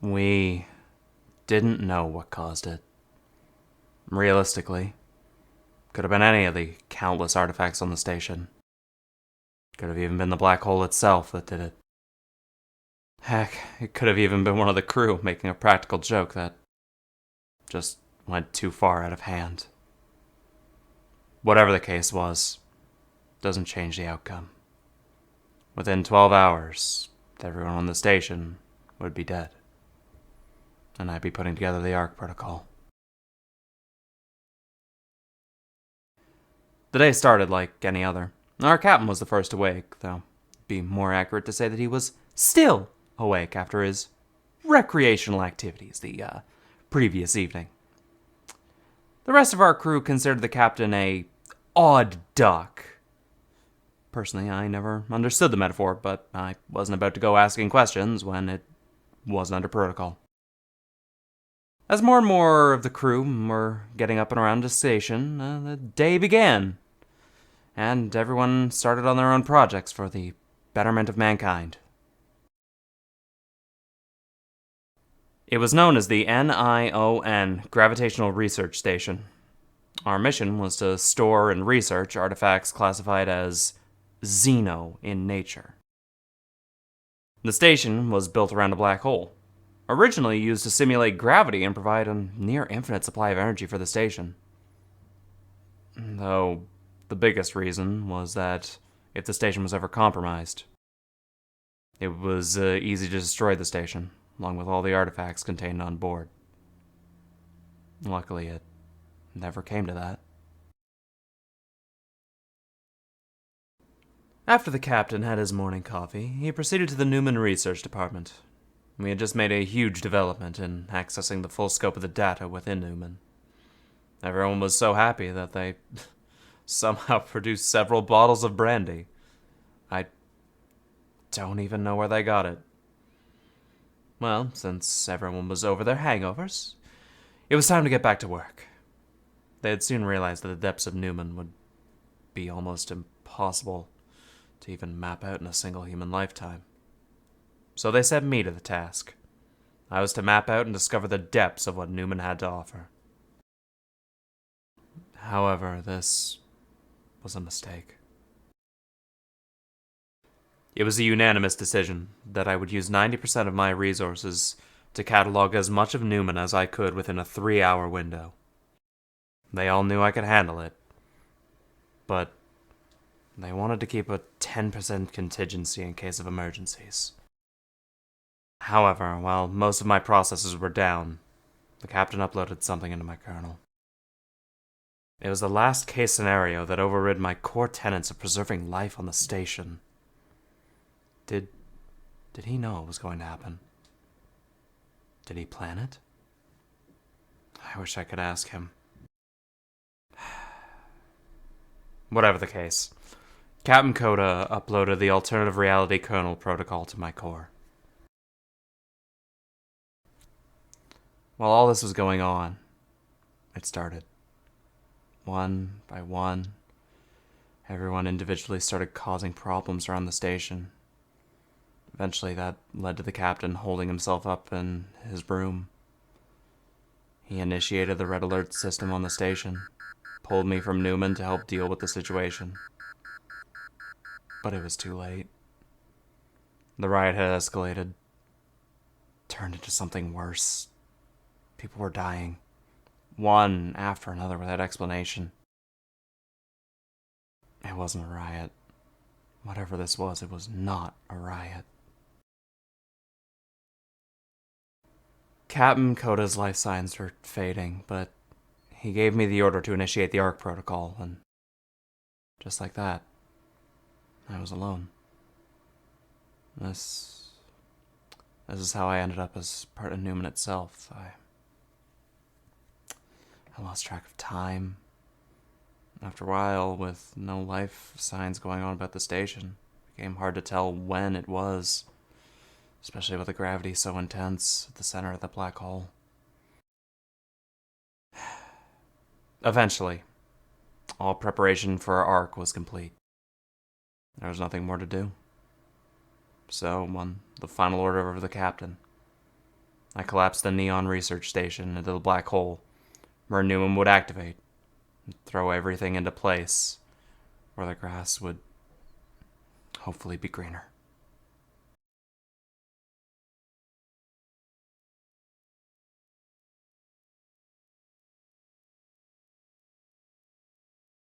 We didn't know what caused it. Realistically, could have been any of the countless artifacts on the station. Could have even been the black hole itself that did it. Heck, it could have even been one of the crew making a practical joke that just went too far out of hand. Whatever the case was, doesn't change the outcome. Within 12 hours, everyone on the station would be dead. And I'd be putting together the ARC protocol. The day started like any other. Our captain was the first awake, though it'd be more accurate to say that he was still awake after his recreational activities the previous evening. The rest of our crew considered the captain a odd duck. Personally, I never understood the metaphor, but I wasn't about to go asking questions when it wasn't under protocol. As more and more of the crew were getting up and around the station, the day began, and everyone started on their own projects for the betterment of mankind. It was known as the NION, Gravitational Research Station. Our mission was to store and research artifacts classified as xeno in nature. The station was built around a black hole, originally used to simulate gravity and provide a near infinite supply of energy for the station. Though the biggest reason was that if the station was ever compromised, it was easy to destroy the station, along with all the artifacts contained on board. Luckily, it never came to that. After the captain had his morning coffee, he proceeded to the Newman Research Department. We had just made a huge development in accessing the full scope of the data within Newman. Everyone was so happy that they somehow produced several bottles of brandy. I don't even know where they got it. Well, since everyone was over their hangovers, it was time to get back to work. They had soon realized that the depths of Newman would be almost impossible to even map out in a single human lifetime. So they set me to the task. I was to map out and discover the depths of what Newman had to offer. However, this was a mistake. It was a unanimous decision that I would use 90% of my resources to catalog as much of Newman as I could within a 3-hour window. They all knew I could handle it, but they wanted to keep a 10% contingency in case of emergencies. However, while most of my processes were down, the captain uploaded something into my kernel. It was the last case scenario that overrid my core tenets of preserving life on the station. Did he know it was going to happen? Did he plan it? I wish I could ask him. Whatever the case, Captain Coda uploaded the alternative reality kernel protocol to my core. While all this was going on, it started. One by one, everyone individually started causing problems around the station. Eventually that led to the captain holding himself up in his room. He initiated the red alert system on the station, pulled me from Newman to help deal with the situation. But it was too late. The riot had escalated, turned into something worse. People were dying, one after another without explanation. It wasn't a riot. Whatever this was, it was not a riot. Captain Coda's life signs were fading, but he gave me the order to initiate the ARC protocol, and just like that, I was alone. This is how I ended up as part of Newman itself. I lost track of time, After a while, with no life signs going on about the station, it became hard to tell when it was, especially with the gravity so intense at the center of the black hole. Eventually, all preparation for our arc was complete. There was nothing more to do. So, on the final order of the captain, I collapsed the Neon Research Station into the black hole, where Newman would activate and throw everything into place, where the grass would hopefully be greener.